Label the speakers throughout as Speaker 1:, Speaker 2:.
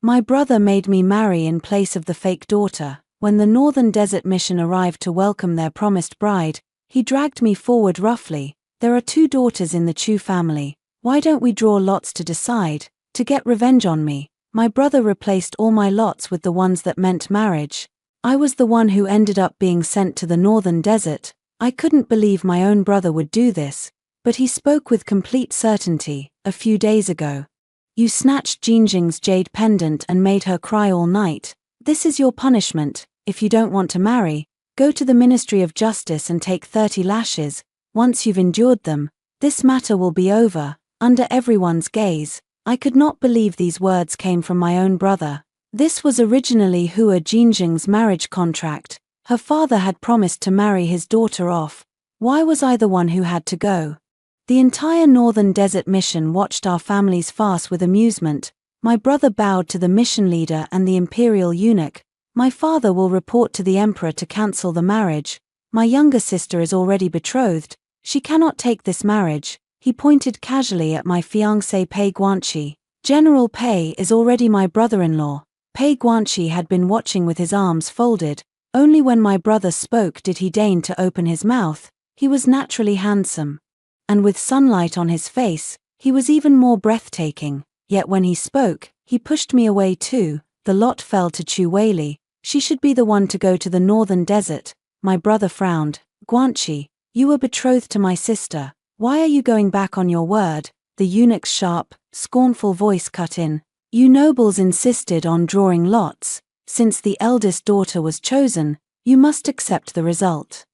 Speaker 1: My brother made me marry in place of the fake daughter. When the Northern Desert Mission arrived to welcome their promised bride, he dragged me forward roughly. There are 2 daughters in the Chu family. Why don't we draw lots to decide? To get revenge on me. My brother replaced all my lots with the ones that meant marriage. I was the one who ended up being sent to the Northern Desert. I couldn't believe my own brother would do this. But he spoke with complete certainty. A few days ago, you snatched Jingjing's jade pendant and made her cry all night. This is your punishment. If you don't want to marry, go to the Ministry of Justice and take 30 lashes. Once you've endured them, this matter will be over, under everyone's gaze. I could not believe these words came from my own brother. This was originally Hua Jingjing's marriage contract. Her father had promised to marry his daughter off. Why was I the one who had to go? The entire Northern Desert Mission watched our family's farce with amusement. My brother bowed to the mission leader and the imperial eunuch. My father will report to the emperor to cancel the marriage. My younger sister is already betrothed. She cannot take this marriage. He pointed casually at my fiancé Pei Guanxi. General Pei is already my brother-in-law. Pei Guanxi had been watching with his arms folded. Only when my brother spoke did he deign to open his mouth. He was naturally handsome. And with sunlight on his face, he was even more breathtaking. Yet when he spoke, he pushed me away too. The lot fell to Chu Weili. She should be the one to go to the Northern Desert. My brother frowned. Guanxi, you were betrothed to my sister. Why are you going back on your word? The eunuch's sharp, scornful voice cut in. You nobles insisted on drawing lots. Since the eldest daughter was chosen, you must accept the result.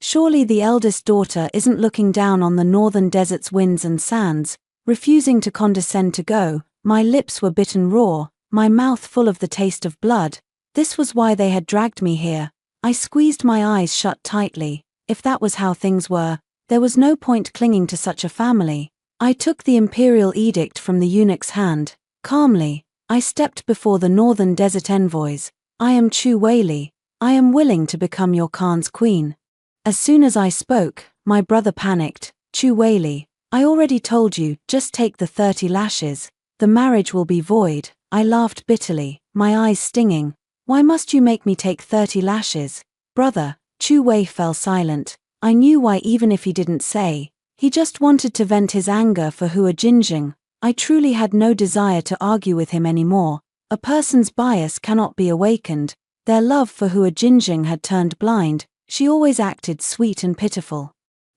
Speaker 1: Surely the eldest daughter isn't looking down on the Northern Desert's winds and sands, refusing to condescend to go. My lips were bitten raw, my mouth full of the taste of blood. This was why they had dragged me here. I squeezed my eyes shut tightly. If that was how things were, there was no point clinging to such a family. I took the imperial edict from the eunuch's hand. Calmly, I stepped before the Northern Desert envoys. I am Chu Weili. I am willing to become your Khan's queen. As soon as I spoke, my brother panicked. Chu Weili, I already told you, just take the 30 lashes. The marriage will be void. I laughed bitterly, my eyes stinging. Why must you make me take 30 lashes? Brother, Chu Wei fell silent. I knew why even if he didn't say. He just wanted to vent his anger for Hua Jingjing. I truly had no desire to argue with him anymore. A person's bias cannot be awakened. Their love for Hua Jingjing had turned blind. She always acted sweet and pitiful,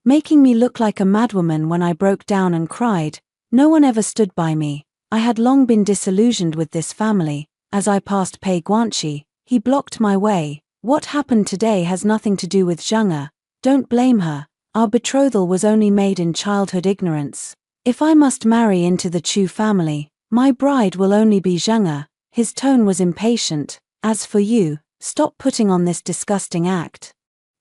Speaker 1: making me look like a madwoman when I broke down and cried. No one ever stood by me. I had long been disillusioned with this family. As I passed Pei Guanxi, he blocked my way. What happened today has nothing to do with Zheng'e. Don't blame her. Our betrothal was only made in childhood ignorance. If I must marry into the Chu family, my bride will only be Zheng'e. His tone was impatient. As for you, stop putting on this disgusting act.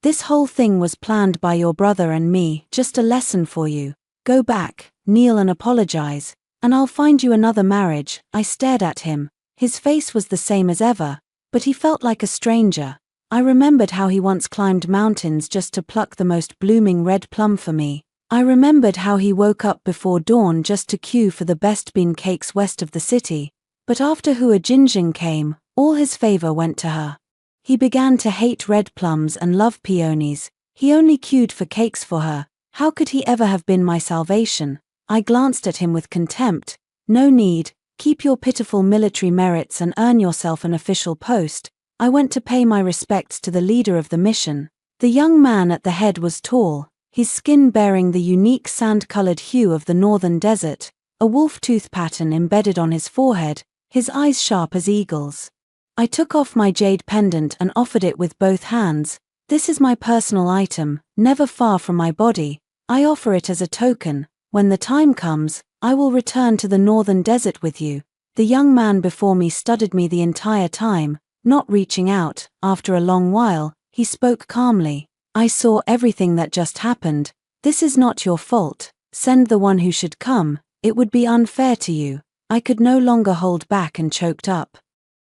Speaker 1: This whole thing was planned by your brother and me, just a lesson for you. Go back, kneel and apologize, and I'll find you another marriage. I stared at him. His face was the same as ever, but he felt like a stranger. I remembered how he once climbed mountains just to pluck the most blooming red plum for me. I remembered how he woke up before dawn just to queue for the best bean cakes west of the city. But after Hua Jingjing came, all his favor went to her. He began to hate red plums and love peonies. He only queued for cakes for her. How could he ever have been my salvation? I glanced at him with contempt. No need. Keep your pitiful military merits and earn yourself an official post. I went to pay my respects to the leader of the mission. The young man at the head was tall, his skin bearing the unique sand-colored hue of the Northern Desert, a wolf-tooth pattern embedded on his forehead, his eyes sharp as eagles. I took off my jade pendant and offered it with both hands. This is my personal item, never far from my body. I offer it as a token. When the time comes, I will return to the Northern Desert with you. The young man before me studied me the entire time, not reaching out. After a long while, he spoke calmly. I saw everything that just happened. This is not your fault. Send the one who should come. It would be unfair to you. I could no longer hold back and choked up.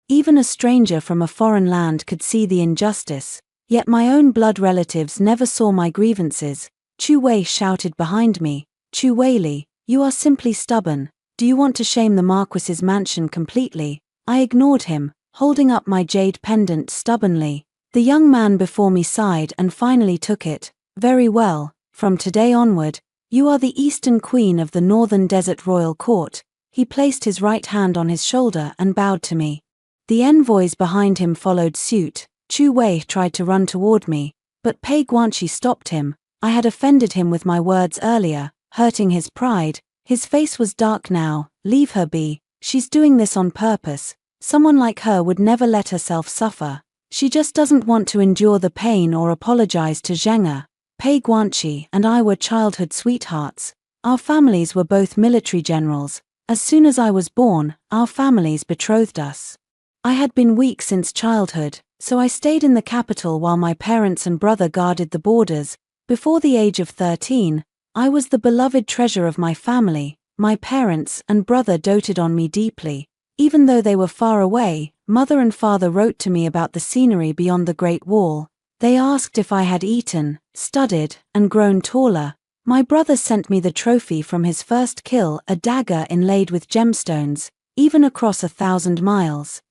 Speaker 1: Even a stranger from a foreign land could see the injustice. Yet my own blood relatives never saw my grievances. Chu Wei shouted behind me. Chu Weili, you are simply stubborn. Do you want to shame the Marquis's mansion completely? I ignored him, holding up my jade pendant stubbornly. The young man before me sighed and finally took it. Very well, from today onward, you are the Eastern Queen of the Northern Desert Royal Court. He placed his right hand on his shoulder and bowed to me. The envoys behind him followed suit. Chu Wei tried to run toward me, but Pei Guanxi stopped him. I had offended him with my words earlier, hurting his pride. His face was dark now. Leave her be. She's doing this on purpose. Someone like her would never let herself suffer. She just doesn't want to endure the pain or apologize to Zheng. Pei Guanxi and I were childhood sweethearts. Our families were both military generals. As soon as I was born, our families betrothed us. I had been weak since childhood, so I stayed in the capital while my parents and brother guarded the borders. Before the age of 13, I was the beloved treasure of my family. My parents and brother doted on me deeply. Even though they were far away, mother and father wrote to me about the scenery beyond the Great Wall. They asked if I had eaten, studied, and grown taller. My brother sent me the trophy from his first kill, a dagger inlaid with gemstones, even across 1,000 miles.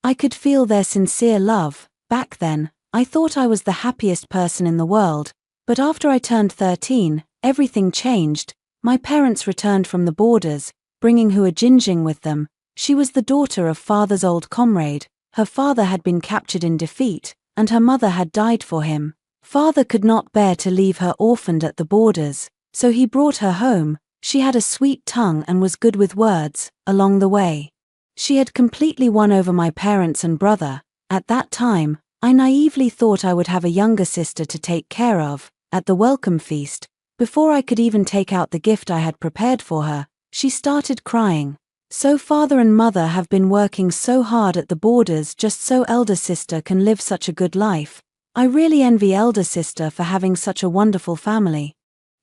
Speaker 1: I could feel their sincere love. Back then, I thought I was the happiest person in the world, but after I turned 13, everything changed. My parents returned from the borders, bringing Hua Jinjing with them. She was the daughter of father's old comrade. Her father had been captured in defeat, and her mother had died for him. Father could not bear to leave her orphaned at the borders, so he brought her home. She had a sweet tongue and was good with words. Along the way, she had completely won over my parents and brother. At that time, I naively thought I would have a younger sister to take care of. At the welcome feast, before I could even take out the gift I had prepared for her, she started crying. So father and mother have been working so hard at the borders just so elder sister can live such a good life. I really envy elder sister for having such a wonderful family.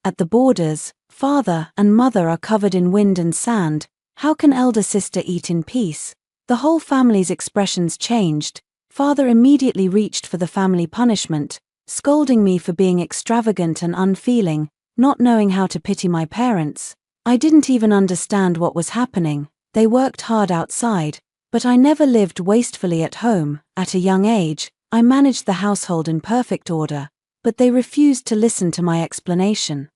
Speaker 1: At the borders, father and mother are covered in wind and sand. How can elder sister eat in peace? The whole family's expressions changed. Father immediately reached for the family punishment, scolding me for being extravagant and unfeeling, not knowing how to pity my parents. I didn't even understand what was happening. They worked hard outside, but I never lived wastefully at home. At a young age, I managed the household in perfect order, but they refused to listen to my explanation.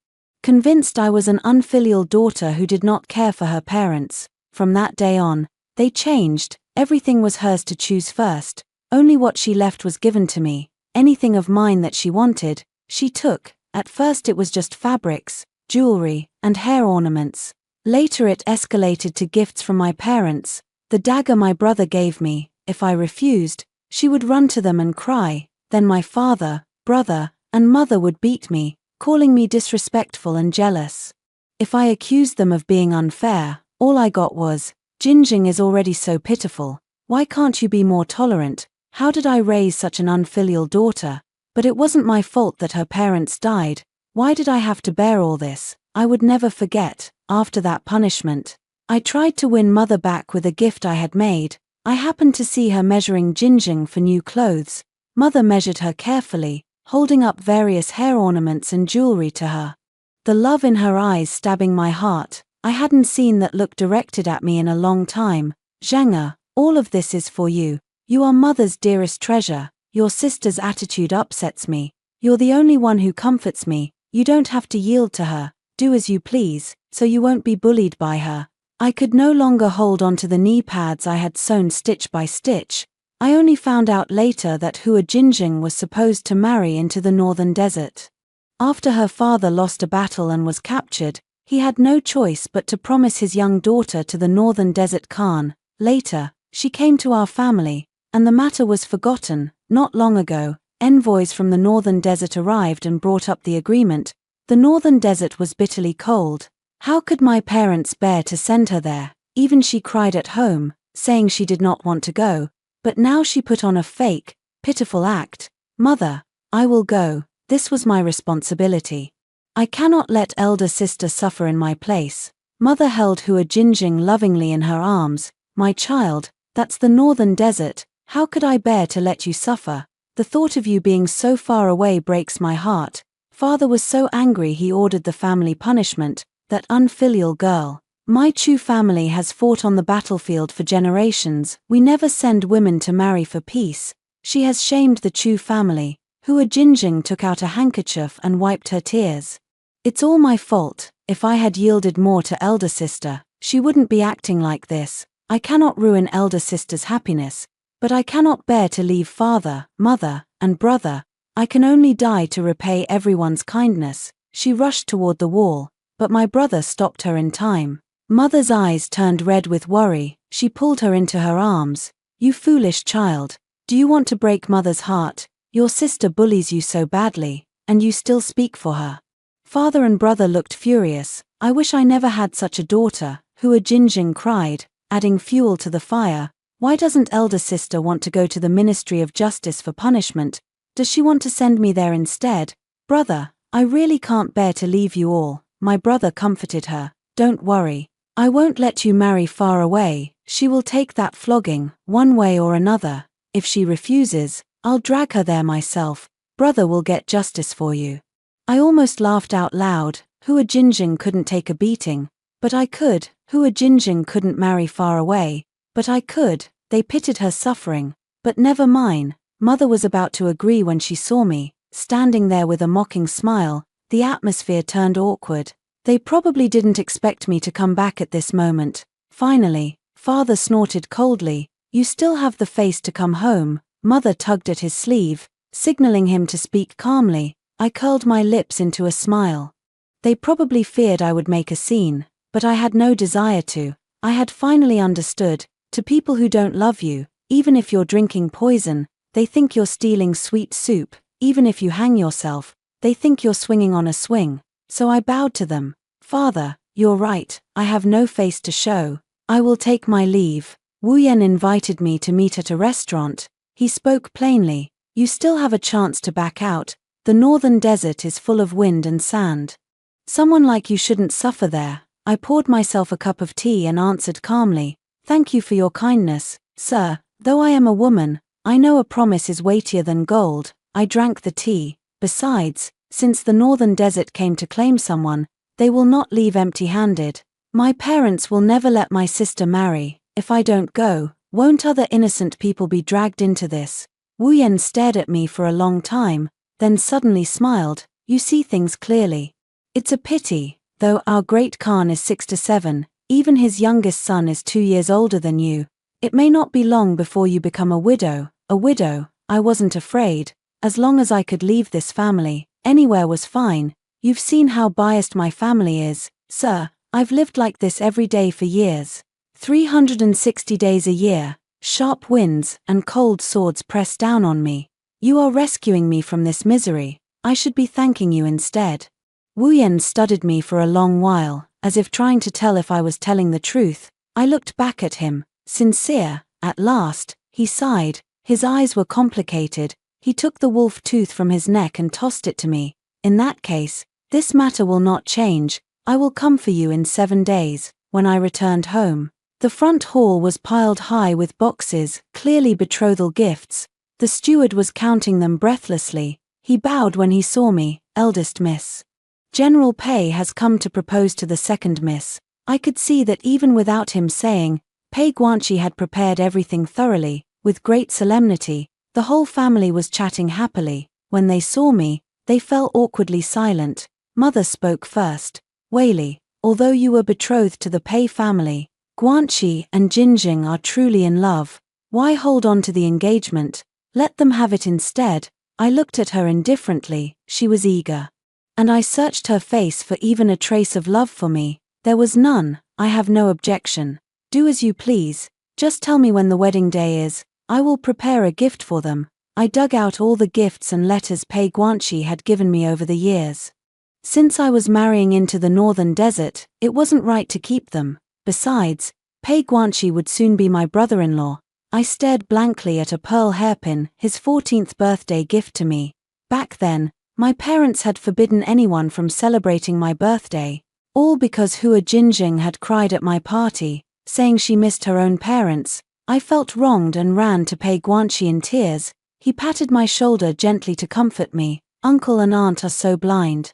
Speaker 1: Convinced I was an unfilial daughter who did not care for her parents, from that day on, they changed. Everything was hers to choose first. Only what she left was given to me. Anything of mine that she wanted, she took. At first it was just fabrics, jewelry, and hair ornaments. Later it escalated to gifts from my parents. The dagger my brother gave me. If I refused, she would run to them and cry. Then my father, brother, and mother would beat me, calling me disrespectful and jealous. If I accused them of being unfair, all I got was, "Jinjing is already so pitiful. Why can't you be more tolerant? How did I raise such an unfilial daughter? But it wasn't my fault that her parents died. Why did I have to bear all this?" I would never forget. After that punishment, I tried to win mother back with a gift I had made. I happened to see her measuring Jinjing for new clothes. Mother measured her carefully, holding up various hair ornaments and jewelry to her. The love in her eyes stabbing my heart. I hadn't seen that look directed at me in a long time. "Zheng, all of this is for you. You are mother's dearest treasure. Your sister's attitude upsets me. You're the only one who comforts me. You don't have to yield to her. Do as you please, so you won't be bullied by her." I could no longer hold on to the knee pads I had sewn stitch by stitch. I only found out later that Hua Jinjing was supposed to marry into the northern desert. After her father lost a battle and was captured, he had no choice but to promise his young daughter to the northern desert Khan. Later, she came to our family, and the matter was forgotten. Not long ago, envoys from the northern desert arrived and brought up the agreement. The northern desert was bitterly cold. How could my parents bear to send her there? Even she cried at home, saying she did not want to go. But now she put on a fake, pitiful act. "Mother, I will go. This was my responsibility. I cannot let elder sister suffer in my place." Mother held Hua Jinjing lovingly in her arms. "My child, that's the northern desert. How could I bear to let you suffer? The thought of you being so far away breaks my heart." Father was so angry he ordered the family punishment. That unfilial girl. My Chu family has fought on the battlefield for generations. We never send women to marry for peace. She has shamed the Chu family. Hua Jinjing took out a handkerchief and wiped her tears. It's all my fault. If I had yielded more to elder sister, she wouldn't be acting like this. I cannot ruin elder sister's happiness, but I cannot bear to leave father, mother, and brother. I can only die to repay everyone's kindness. She rushed toward the wall, but my brother stopped her in time. Mother's eyes turned red with worry. She pulled her into her arms. You foolish child. Do you want to break mother's heart? Your sister bullies you so badly, and you still speak for her. Father and brother looked furious. I wish I never had such a daughter, Hua Jinjing cried, adding fuel to the fire. Why doesn't elder sister want to go to the Ministry of Justice for punishment? Does she want to send me there instead? Brother, I really can't bear to leave you all. My brother comforted her. Don't worry. I won't let you marry far away. She will take that flogging, one way or another. If she refuses, I'll drag her there myself. Brother will get justice for you. I almost laughed out loud. Hua Jinjing couldn't take a beating, but I could. Hua Jinjing couldn't marry far away, but I could. They pitied her suffering, but never mine. Mother was about to agree when she saw me, standing there with a mocking smile. The atmosphere turned awkward. They probably didn't expect me to come back at this moment. Finally, father snorted coldly. You still have the face to come home. Mother tugged at his sleeve, signaling him to speak calmly. I curled my lips into a smile. They probably feared I would make a scene, but I had no desire to. I had finally understood. To people who don't love you, even if you're drinking poison, they think you're stealing sweet soup. Even if you hang yourself, they think you're swinging on a swing. So I bowed to them. Father, you're right, I have no face to show. I will take my leave. Wu Yan invited me to meet at a restaurant. He spoke plainly. You still have a chance to back out. The northern desert is full of wind and sand. Someone like you shouldn't suffer there. I poured myself a cup of tea and answered calmly. Thank you for your kindness, sir. Though I am a woman, I know a promise is weightier than gold. I drank the tea. Besides, since the northern desert came to claim someone, they will not leave empty-handed. My parents will never let my sister marry. If I don't go, won't other innocent people be dragged into this? Wu Yan stared at me for a long time, then suddenly smiled. You see things clearly. It's a pity, though our great Khan is 6 to 7, even his youngest son is 2 years older than you. It may not be long before you become a widow. A widow, I wasn't afraid. As long as I could leave this family, anywhere was fine. You've seen how biased my family is, sir. I've lived like this every day for years. 360 days a year, sharp winds and cold swords press down on me. You are rescuing me from this misery. I should be thanking you instead. Wu Yan studied me for a long while, as if trying to tell if I was telling the truth. I looked back at him, sincere. At last, he sighed. His eyes were complicated. He took the wolf tooth from his neck and tossed it to me. In that case, this matter will not change. I will come for you in 7 days. When I returned home, the front hall was piled high with boxes, clearly betrothal gifts. The steward was counting them breathlessly. He bowed when he saw me. Eldest miss. General Pei has come to propose to the second miss. I could see that even without him saying, Pei Guanxi had prepared everything thoroughly, with great solemnity. The whole family was chatting happily. When they saw me, they fell awkwardly silent. Mother spoke first. Weili, although you were betrothed to the Pei family, Guanxi and Jinjing are truly in love. Why hold on to the engagement? Let them have it instead. I looked at her indifferently. She was eager. And I searched her face for even a trace of love for me. There was none. I have no objection. Do as you please. Just tell me when the wedding day is. I will prepare a gift for them. I dug out all the gifts and letters Pei Guanxi had given me over the years. Since I was marrying into the northern desert, it wasn't right to keep them. Besides, Pei Guanxi would soon be my brother-in-law. I stared blankly at a pearl hairpin, his 14th birthday gift to me. Back then, my parents had forbidden anyone from celebrating my birthday, all because Hua Jinjing had cried at my party, saying she missed her own parents. I felt wronged and ran to Pei Guanxi in tears. He patted my shoulder gently to comfort me. Uncle and aunt are so blind.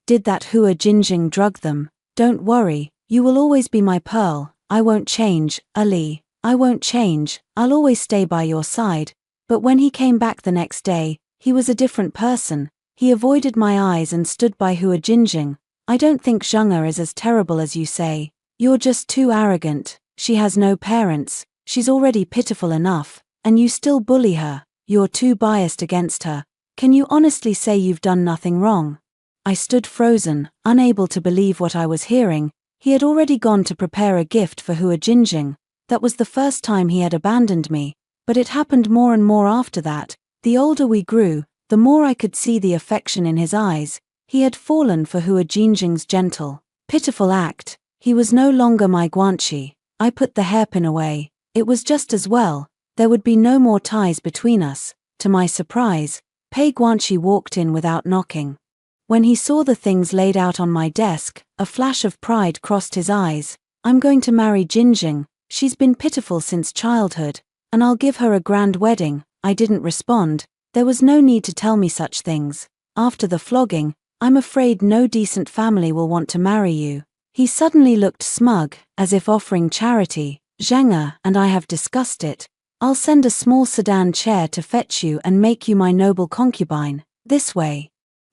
Speaker 1: Did that Hua Jinjing drug them? Don't worry, You will always be my pearl, I won't change, Ali, I won't change, I'll always stay by your side. But when he came back the next day, he was a different person. He avoided my eyes and stood by Hua Jinjing. I don't think Zheng'e is as terrible as you say. You're just too arrogant. She has no parents, she's already pitiful enough, and you still bully her. You're too biased against her. Can you honestly say you've done nothing wrong? I stood frozen, unable to believe what I was hearing. He had already gone to prepare a gift for Hua Jinjing. That was the first time he had abandoned me, but it happened more and more after that. The older we grew, the more I could see the affection in his eyes. He had fallen for Hua Jinjing's gentle, pitiful act. He was no longer my Guanxi. I put the hairpin away. It was just as well. There would be no more ties between us. To my surprise, Pei Guanxi walked in without knocking. When he saw the things laid out on my desk, a flash of pride crossed his eyes. I'm going to marry Jinjing. She's been pitiful since childhood, and I'll give her a grand wedding. I didn't respond. There was no need to tell me such things. After the flogging, I'm afraid no decent family will want to marry you. He suddenly looked smug, as if offering charity. Zheng'e and I have discussed it. I'll send a small sedan chair to fetch you and make you my noble concubine. This way,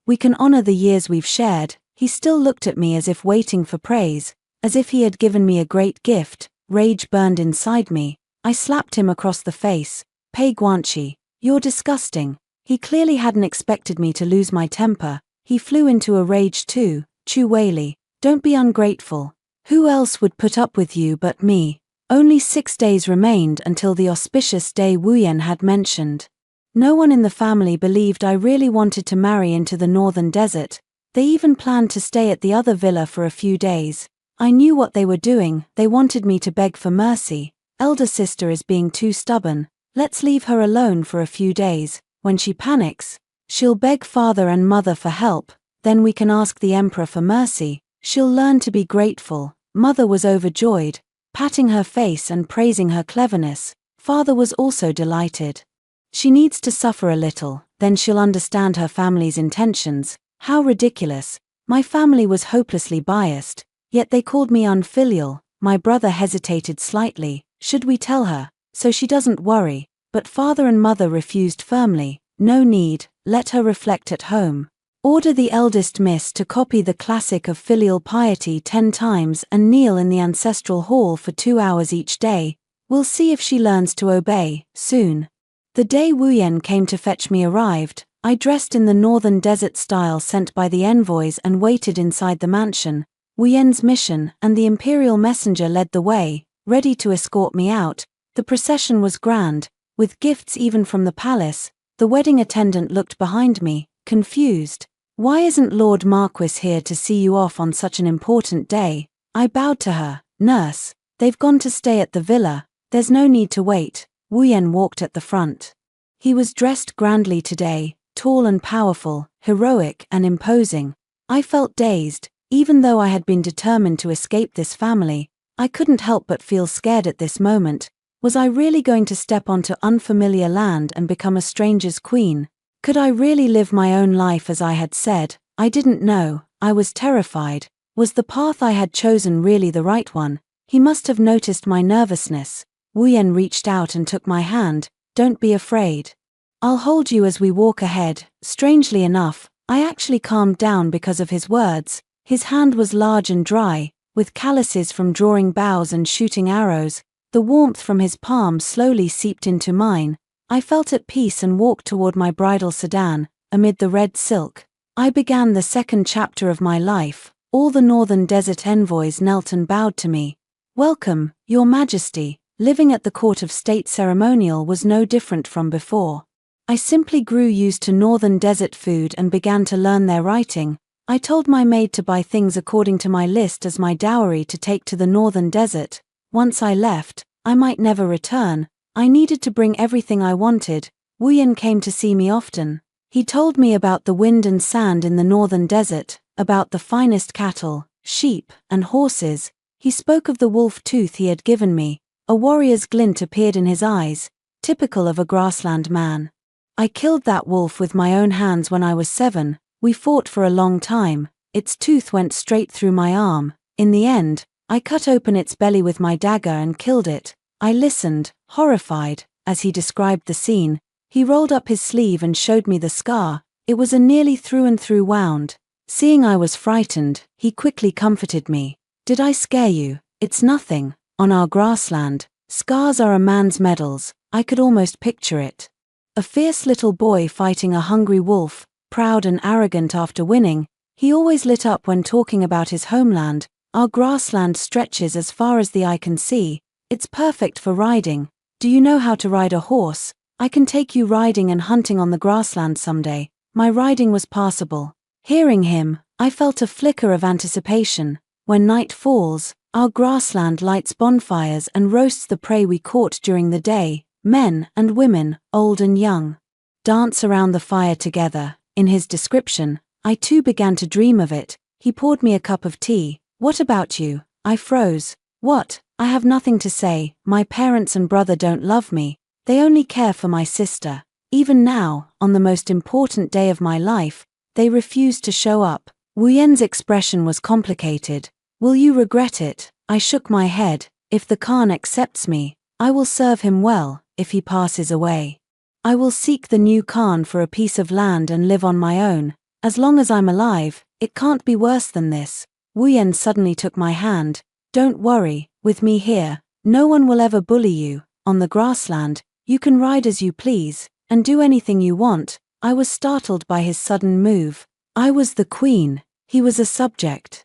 Speaker 1: we can honor the years we've shared. He still looked at me as if waiting for praise, as if he had given me a great gift. Rage burned inside me. I slapped him across the face. Pei Guanxi, you're disgusting. He clearly hadn't expected me to lose my temper. He flew into a rage too. Chu Weili, don't be ungrateful. Who else would put up with you but me? Only 6 days remained until the auspicious day Wu Yan had mentioned. No one in the family believed I really wanted to marry into the northern desert. They even planned to stay at the other villa for a few days. I knew what they were doing. They wanted me to beg for mercy. Elder sister is being too stubborn. Let's leave her alone for a few days. When she panics, she'll beg father and mother for help. Then we can ask the emperor for mercy. She'll learn to be grateful. Mother was overjoyed, patting her face and praising her cleverness. Father was also delighted. She needs to suffer a little, then she'll understand her family's intentions. How ridiculous. My family was hopelessly biased, yet they called me unfilial. My brother hesitated slightly. Should we tell her, so she doesn't worry? But father and mother refused firmly. No need, let her reflect at home. Order the eldest miss to copy the classic of filial piety 10 times and kneel in the ancestral hall for 2 hours each day. We'll see if she learns to obey, soon. The day Wu Yan came to fetch me arrived. I dressed in the northern desert style sent by the envoys and waited inside the mansion. Wu Yan's mission and the imperial messenger led the way, ready to escort me out. The procession was grand, with gifts even from the palace. The wedding attendant looked behind me, confused. Why isn't Lord Marquis here to see you off on such an important day? I bowed to her. Nurse, they've gone to stay at the villa. There's no need to wait. Wu Yan walked at the front. He was dressed grandly today, tall and powerful, heroic and imposing. I felt dazed. Even though I had been determined to escape this family, I couldn't help but feel scared at this moment. Was I really going to step onto unfamiliar land and become a stranger's queen? Could I really live my own life as I had said? I didn't know. I was terrified. Was the path I had chosen really the right one? He must have noticed my nervousness. Wu Yan reached out and took my hand. Don't be afraid. I'll hold you as we walk ahead. Strangely enough, I actually calmed down because of his words. His hand was large and dry, with calluses from drawing bows and shooting arrows. The warmth from his palm slowly seeped into mine. I felt at peace and walked toward my bridal sedan, amid the red silk. I began the second chapter of my life. All the northern desert envoys knelt and bowed to me. Welcome, Your Majesty. Living at the court of state ceremonial was no different from before. I simply grew used to northern desert food and began to learn their writing. I told my maid to buy things according to my list as my dowry to take to the northern desert. Once I left, I might never return. I needed to bring everything I wanted. Wu Yan came to see me often. He told me about the wind and sand in the northern desert, about the finest cattle, sheep, and horses. He spoke of the wolf tooth he had given me. A warrior's glint appeared in his eyes, typical of a grassland man. I killed that wolf with my own hands when I was 7. We fought for a long time. Its tooth went straight through my arm. In the end, I cut open its belly with my dagger and killed it. I listened, horrified, as he described the scene. He rolled up his sleeve and showed me the scar. It was a nearly through and through wound. Seeing I was frightened, he quickly comforted me. Did I scare you? It's nothing. On our grassland, scars are a man's medals. I could almost picture it. A fierce little boy fighting a hungry wolf, proud and arrogant after winning. He always lit up when talking about his homeland. Our grassland stretches as far as the eye can see. It's perfect for riding. Do you know how to ride a horse? I can take you riding and hunting on the grassland someday. My riding was passable. Hearing him, I felt a flicker of anticipation. When night falls, our grassland lights bonfires and roasts the prey we caught during the day. Men and women, old and young, dance around the fire together. In his description, I too began to dream of it. He poured me a cup of tea. What about you? I froze. What? I have nothing to say. My parents and brother don't love me. They only care for my sister. Even now, on the most important day of my life, they refuse to show up. Wu Yan's expression was complicated. Will you regret it? I shook my head. If the Khan accepts me, I will serve him well. If he passes away, I will seek the new Khan for a piece of land and live on my own. As long as I'm alive, it can't be worse than this. Wu Yan suddenly took my hand. Don't worry, with me here, no one will ever bully you. On the grassland, you can ride as you please, and do anything you want. I was startled by his sudden move. I was the queen, he was a subject.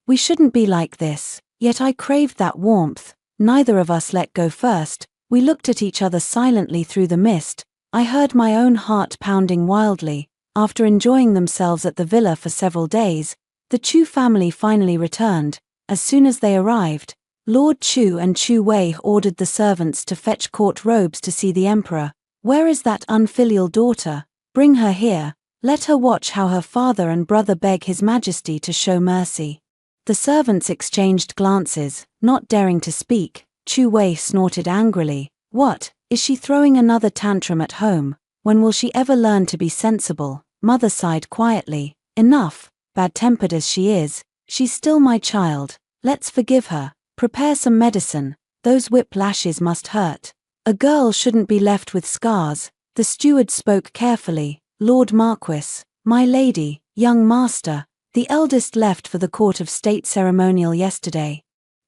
Speaker 1: We shouldn't be like this, yet I craved that warmth. Neither of us let go first. We looked at each other silently through the mist. I heard my own heart pounding wildly. After enjoying themselves at the villa for several days, the Chu family finally returned. As soon as they arrived, Lord Chu and Chu Wei ordered the servants to fetch court robes to see the emperor. Where is that unfilial daughter? Bring her here. Let her watch how her father and brother beg His Majesty to show mercy. The servants exchanged glances, not daring to speak. Chu Wei snorted angrily. What, is she throwing another tantrum at home? When will she ever learn to be sensible? Mother sighed quietly. Enough, bad-tempered as she is, she's still my child. Let's forgive her. Prepare some medicine. Those whip lashes must hurt. A girl shouldn't be left with scars. The steward spoke carefully. Lord Marquis, my lady, young master, the eldest left for the court of state ceremonial yesterday.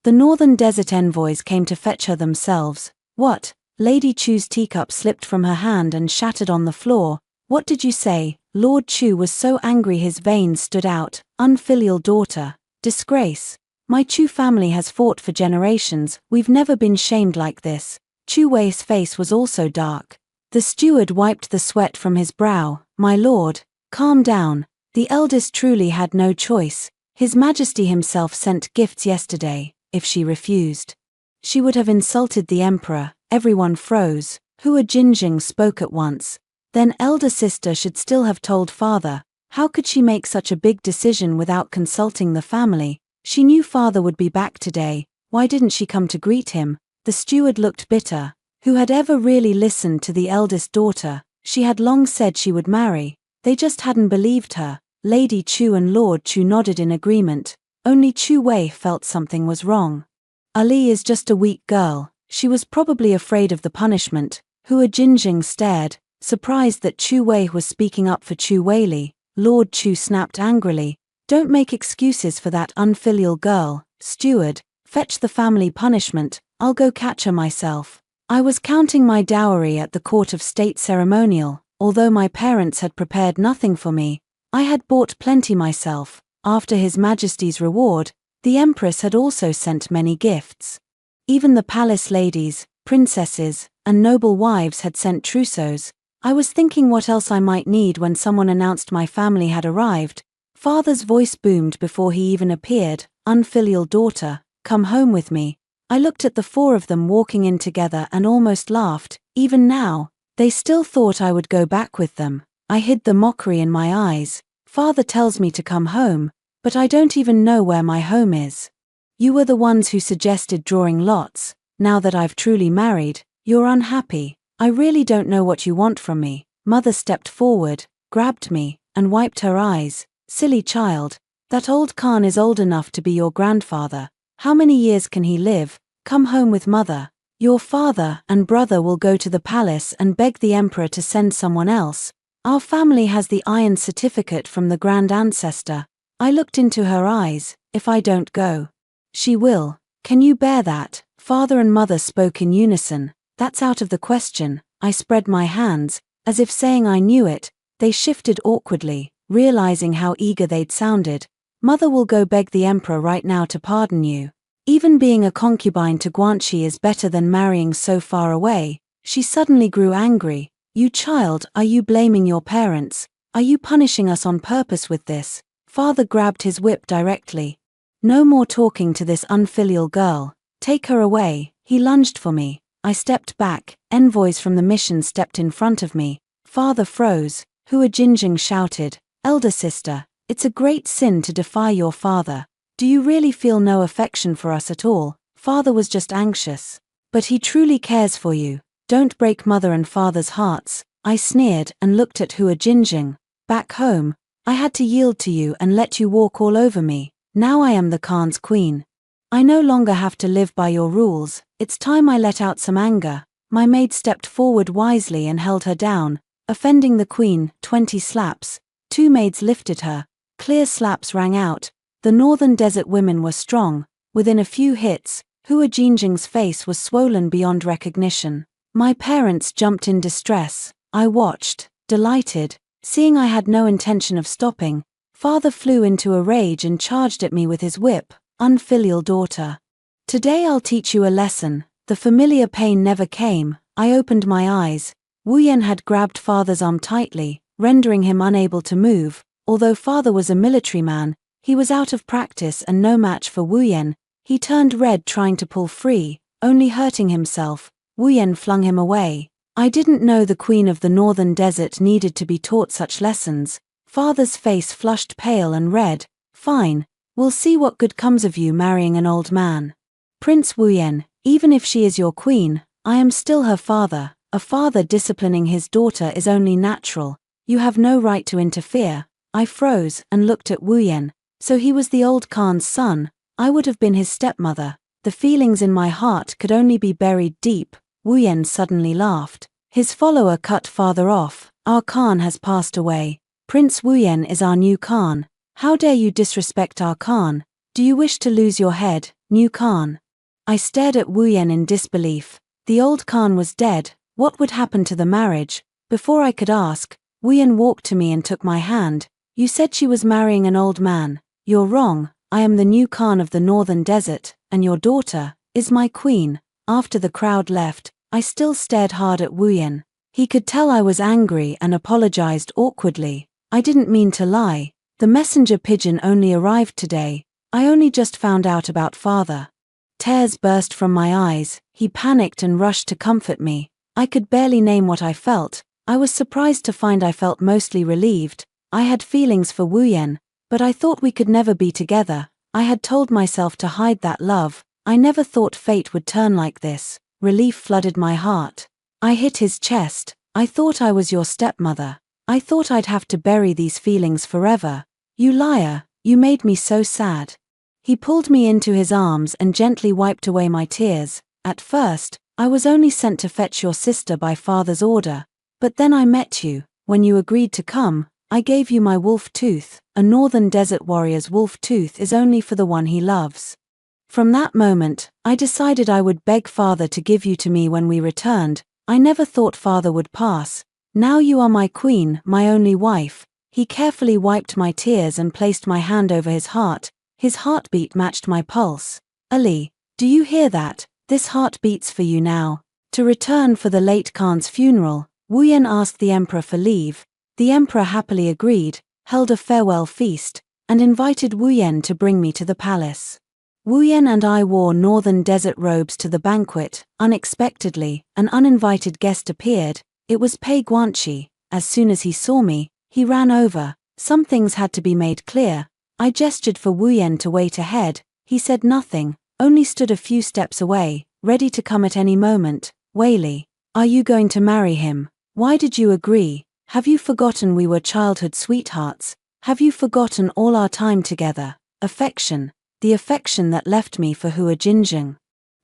Speaker 1: The northern desert envoys came to fetch her themselves. What? Lady Chu's teacup slipped from her hand and shattered on the floor. What did you say? Lord Chu was so angry his veins stood out. Unfilial daughter. Disgrace. My Chu family has fought for generations. We've never been shamed like this. Chu Wei's face was also dark. The steward wiped the sweat from his brow. My lord, calm down. The eldest truly had no choice. His Majesty himself sent gifts yesterday. If she refused, she would have insulted the emperor. Everyone froze. Hua Jinjing spoke at once. Then elder sister should still have told father. How could she make such a big decision without consulting the family? She knew father would be back today. Why didn't she come to greet him? The steward looked bitter. Who had ever really listened to the eldest daughter? She had long said she would marry. They just hadn't believed her. Lady Chu and Lord Chu nodded in agreement. Only Chu Wei felt something was wrong. Ali is just a weak girl. She was probably afraid of the punishment. Hua Jinjing stared, surprised that Chu Wei was speaking up for Chu Weili. Lord Chu snapped angrily. Don't make excuses for that unfilial girl. Steward, fetch the family punishment. I'll go catch her myself. I was counting my dowry at the court of state ceremonial. Although my parents had prepared nothing for me, I had bought plenty myself. After His Majesty's reward, the Empress had also sent many gifts. Even the palace ladies, princesses, and noble wives had sent trousseaux. I was thinking what else I might need when someone announced my family had arrived. Father's voice boomed before he even appeared. Unfilial daughter, come home with me. I looked at the four of them walking in together and almost laughed. Even now, they still thought I would go back with them. I hid the mockery in my eyes. Father tells me to come home, but I don't even know where my home is. You were the ones who suggested drawing lots. Now that I've truly married, you're unhappy. I really don't know what you want from me. Mother stepped forward, grabbed me, and wiped her eyes. Silly child. That old Khan is old enough to be your grandfather. How many years can he live? Come home with mother. Your father and brother will go to the palace and beg the emperor to send someone else. Our family has the iron certificate from the grand ancestor. I looked into her eyes. If I don't go, she will. Can you bear that? Father and mother spoke in unison. That's out of the question. I spread my hands, as if saying I knew it. They shifted awkwardly, realizing how eager they'd sounded. Mother will go beg the emperor right now to pardon you. Even being a concubine to Guanxi is better than marrying so far away. She suddenly grew angry. You child, are you blaming your parents? Are you punishing us on purpose with this? Father grabbed his whip directly. No more talking to this unfilial girl. Take her away. He lunged for me. I stepped back. Envoys from the mission stepped in front of me. Father froze. Hua Jinjing shouted, "Elder sister, it's a great sin to defy your father. Do you really feel no affection for us at all? Father was just anxious. But he truly cares for you. Don't break mother and father's hearts." I sneered and looked at Hua Jinjing. Back home, I had to yield to you and let you walk all over me. Now I am the Khan's queen. I no longer have to live by your rules. It's time I let out some anger. My maid stepped forward wisely and held her down, offending the queen. 20 slaps. 2 maids lifted her. Clear slaps rang out. The northern desert women were strong. Within a few hits, Hua Jinjing's face was swollen beyond recognition. My parents jumped in distress. I watched, delighted, seeing I had no intention of stopping. Father flew into a rage and charged at me with his whip. Unfilial daughter. Today I'll teach you a lesson. The familiar pain never came. I opened my eyes. Wu Yan had grabbed father's arm tightly, rendering him unable to move. Although father was a military man, he was out of practice and no match for Wu Yan. He turned red trying to pull free, only hurting himself. Wu Yan flung him away. I didn't know the queen of the northern desert needed to be taught such lessons. Father's face flushed pale and red. Fine. We'll see what good comes of you marrying an old man. Prince Wu Yan, even if she is your queen, I am still her father. A father disciplining his daughter is only natural. You have no right to interfere. I froze and looked at Wu Yan. So he was the old Khan's son. I would have been his stepmother. The feelings in my heart could only be buried deep. Wu Yan suddenly laughed. His follower cut father off. Our Khan has passed away. Prince Wu Yan is our new Khan. How dare you disrespect our Khan? Do you wish to lose your head, new Khan? I stared at Wu Yan in disbelief. The old Khan was dead. What would happen to the marriage? Before I could ask, Wu Yan walked to me and took my hand. You said she was marrying an old man. You're wrong. I am the new Khan of the northern desert, and your daughter is my queen. After the crowd left, I still stared hard at Wu Yan. He could tell I was angry and apologized awkwardly. I didn't mean to lie. The messenger pigeon only arrived today. I only just found out about father. Tears burst from my eyes. He panicked and rushed to comfort me. I could barely name what I felt. I was surprised to find I felt mostly relieved. I had feelings for Wu Yan, but I thought we could never be together. I had told myself to hide that love. I never thought fate would turn like this. Relief flooded my heart. I hit his chest. I thought I was your stepmother. I thought I'd have to bury these feelings forever. You liar, you made me so sad. He pulled me into his arms and gently wiped away my tears. At first, I was only sent to fetch your sister by father's order. But then I met you. When you agreed to come, I gave you my wolf tooth. A northern desert warrior's wolf tooth is only for the one he loves. From that moment, I decided I would beg father to give you to me when we returned. I never thought father would pass. Now you are my queen, my only wife. He carefully wiped my tears and placed my hand over his heart. His heartbeat matched my pulse. Ali, do you hear that? This heart beats for you now. To return for the late Khan's funeral, Wu Yan asked the emperor for leave. The emperor happily agreed, held a farewell feast, and invited Wu Yan to bring me to the palace. Wu Yan and I wore northern desert robes to the banquet. Unexpectedly, an uninvited guest appeared. It was Pei Guanxi. As soon as he saw me, he ran over. Some things had to be made clear. I gestured for Wu Yan to wait ahead. He said nothing, only stood a few steps away, ready to come at any moment. Weili, are you going to marry him? Why did you agree? Have you forgotten we were childhood sweethearts? Have you forgotten all our time together? Affection. The affection that left me for Hua Jinjing.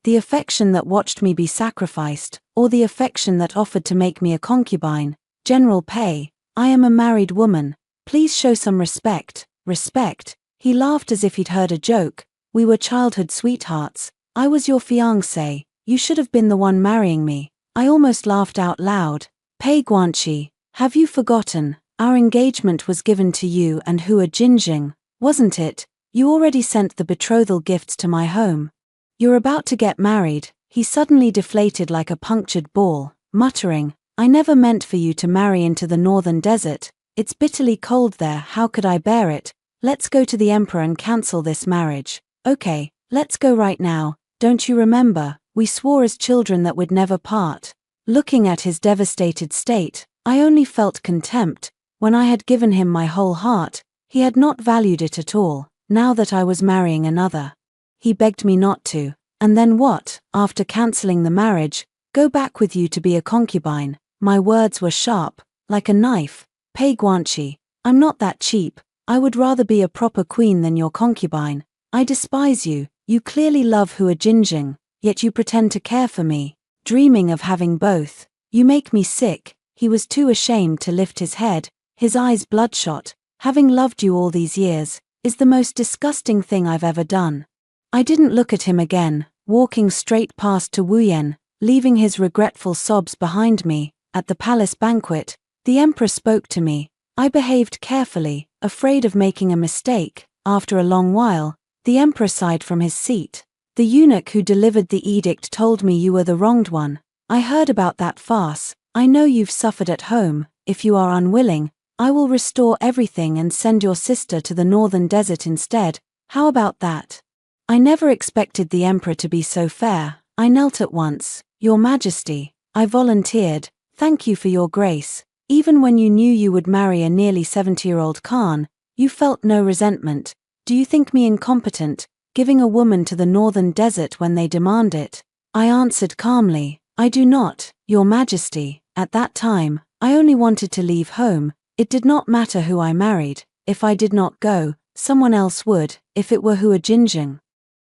Speaker 1: The affection that watched me be sacrificed, or the affection that offered to make me a concubine. General Pei, I am a married woman. Please show some respect. Respect? He laughed as if he'd heard a joke. We were childhood sweethearts. I was your fiancé. You should have been the one marrying me. I almost laughed out loud. Pei Guanqi, have you forgotten? Our engagement was given to you and Hua Jinjing, wasn't it? You already sent the betrothal gifts to my home. You're about to get married. He suddenly deflated like a punctured ball, muttering, I never meant for you to marry into the northern desert. It's bitterly cold there, how could I bear it? Let's go to the emperor and cancel this marriage. Okay, let's go right now. Don't you remember, we swore as children that we'd never part. Looking at his devastated state, I only felt contempt. When I had given him my whole heart, he had not valued it at all, now that I was marrying another. He begged me not to, and then what, after cancelling the marriage, go back with you to be a concubine. My words were sharp, like a knife. Pei Guanqi, I'm not that cheap. I would rather be a proper queen than your concubine. I despise you. You clearly love Hua Jinjing, yet you pretend to care for me, dreaming of having both. You make me sick. He was too ashamed to lift his head, his eyes bloodshot. Having loved you all these years is the most disgusting thing I've ever done. I didn't look at him again, walking straight past to Wu Yan, leaving his regretful sobs behind me. At the palace banquet, the emperor spoke to me. I behaved carefully, afraid of making a mistake. After a long while, the emperor sighed from his seat. The eunuch who delivered the edict told me you were the wronged one. I heard about that farce. I know you've suffered at home. If you are unwilling, I will restore everything and send your sister to the northern desert instead. How about that? I never expected the emperor to be so fair. I knelt at once. Your Majesty, I volunteered. Thank you for your grace. Even when you knew you would marry a nearly 70-year-old Khan, you felt no resentment. Do you think me incompetent, giving a woman to the northern desert when they demand it? I answered calmly, I do not, Your Majesty. At that time, I only wanted to leave home. It did not matter who I married. If I did not go, someone else would. If it were Hua Jinjing,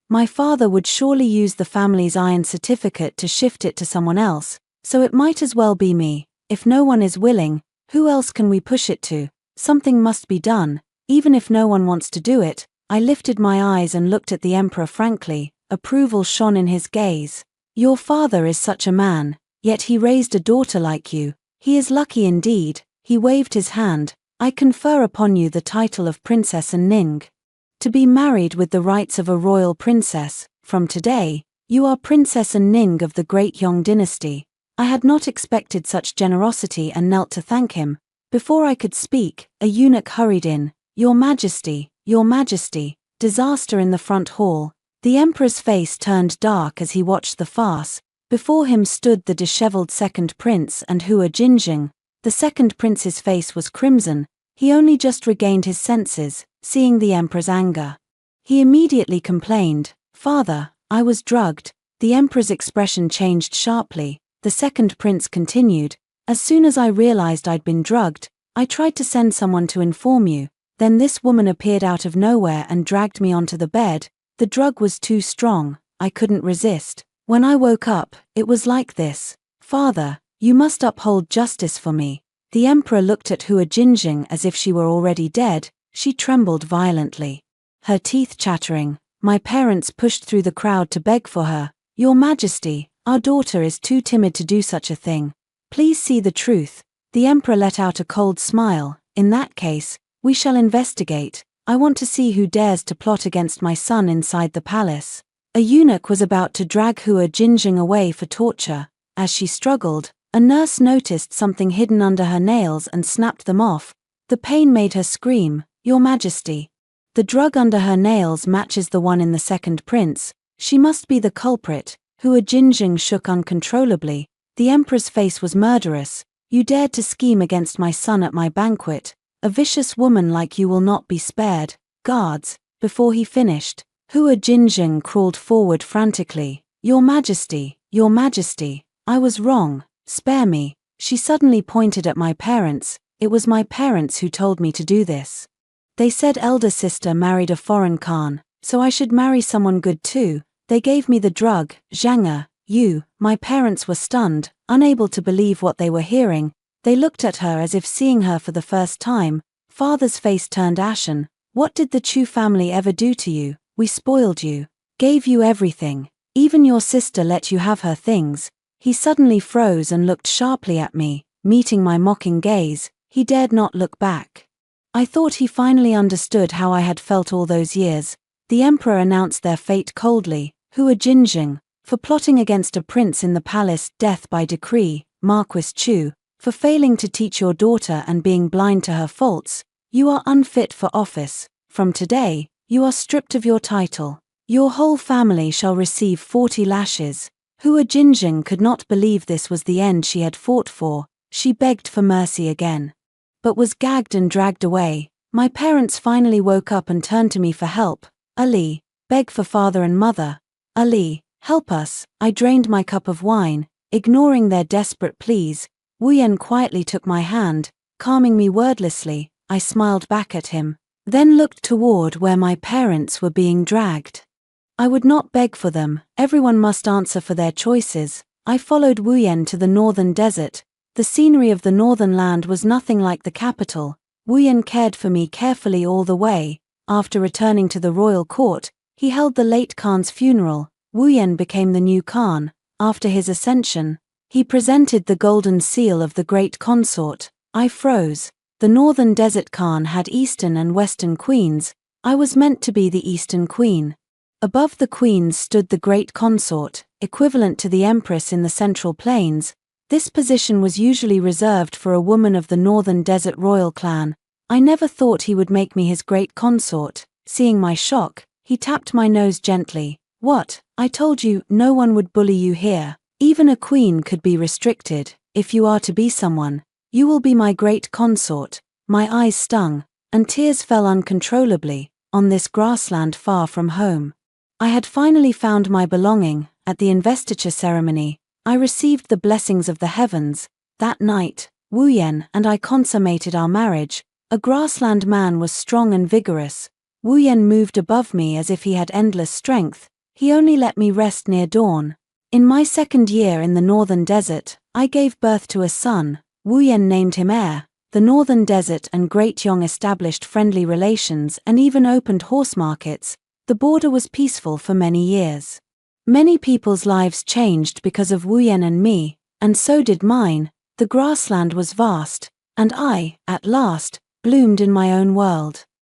Speaker 1: my father would surely use the family's iron certificate to shift it to someone else, so it might as well be me. If no one is willing, who else can we push it to? Something must be done, even if no one wants to do it. I lifted my eyes and looked at the emperor frankly. Approval shone in his gaze. Your father is such a man, yet he raised a daughter like you. He is lucky indeed. He waved his hand. I confer upon you the title of Princess An Ning. To be married with the rights of a royal princess. From today, you are Princess An Ning of the Great Yong dynasty. I had not expected such generosity and knelt to thank him. Before I could speak, a eunuch hurried in. Your Majesty, Your Majesty. Disaster in the front hall. The emperor's face turned dark as he watched the farce. Before him stood the disheveled second prince and Hua Jinjing. The second prince's face was crimson. He only just regained his senses, seeing the emperor's anger. He immediately complained, Father, I was drugged. The emperor's expression changed sharply. The second prince continued, As soon as I realized I'd been drugged, I tried to send someone to inform you. Then this woman appeared out of nowhere and dragged me onto the bed. The drug was too strong. I couldn't resist. When I woke up, it was like this. Father, you must uphold justice for me. The emperor looked at Hua Jinjing as if she were already dead. She trembled violently, her teeth chattering. My parents pushed through the crowd to beg for her. Your Majesty, our daughter is too timid to do such a thing. Please see the truth. The emperor let out a cold smile. In that case, we shall investigate. I want to see who dares to plot against my son inside the palace. A eunuch was about to drag Hua Jinjing away for torture. As she struggled, a nurse noticed something hidden under her nails and snapped them off. The pain made her scream, Your Majesty. The drug under her nails matches the one in the second prince. She must be the culprit. Hua Jinjing shook uncontrollably. The emperor's face was murderous. You dared to scheme against my son at my banquet. A vicious woman like you will not be spared. Guards. Before he finished, Hua Jinjing crawled forward frantically. Your Majesty, Your Majesty, I was wrong. Spare me. She suddenly pointed at my parents. It was my parents who told me to do this. They said elder sister married a foreign Khan. so I should marry someone good too. They gave me the drug, Zhanga. My parents were stunned, unable to believe what they were hearing. They looked at her as if seeing her for the first time. Father's face turned ashen. What did the Chu family ever do to you? We spoiled you. Gave you everything. Even your sister let you have her things. He suddenly froze and looked sharply at me, meeting my mocking gaze. He dared not look back. I thought he finally understood how I had felt all those years. The emperor announced their fate coldly. Hua Jinjing, for plotting against a prince in the palace, death by decree. Marquis Chu, for failing to teach your daughter and being blind to her faults. You are unfit for office. From today, you are stripped of your title. Your whole family shall receive 40 lashes. Hua Jinjing could not believe this was the end she had fought for. She begged for mercy again, but was gagged and dragged away. My parents finally woke up and turned to me for help. Ali, beg for father and mother. Ali, help us. I drained my cup of wine, ignoring their desperate pleas. Wu Yan quietly took my hand, calming me wordlessly. I smiled back at him, then looked toward where my parents were being dragged. I would not beg for them, everyone must answer for their choices. I followed Wu Yan to the northern desert. The scenery of the northern land was nothing like the capital. Wu Yan cared for me carefully all the way. After returning to the royal court, he held the late Khan's funeral. Wu Yan became the new Khan. After his ascension, he presented the golden seal of the great consort. I froze. The northern desert Khan had eastern and western queens. I was meant to be the eastern queen. Above the queens stood the great consort, equivalent to the empress in the central plains. This position was usually reserved for a woman of the northern desert royal clan. I never thought he would make me his great consort. Seeing my shock, he tapped my nose gently. What? I told you, no one would bully you here. Even a queen could be restricted. If you are to be someone, you will be my great consort. My eyes stung, and tears fell uncontrollably, on this grassland far from home. I had finally found my belonging. At the investiture ceremony, I received the blessings of the heavens. That night, Wu Yan and I consummated our marriage. A grassland man was strong and vigorous. Wu Yan moved above me as if he had endless strength. He only let me rest near dawn. In my second year in the northern desert, I gave birth to a son. Wu Yan named him Heir. The northern desert and Great Yong established friendly relations and even opened horse markets. The border was peaceful for many years. Many people's lives changed because of Wu Yan and me, and so did mine. The grassland was vast, and I, at last, bloomed in my own world.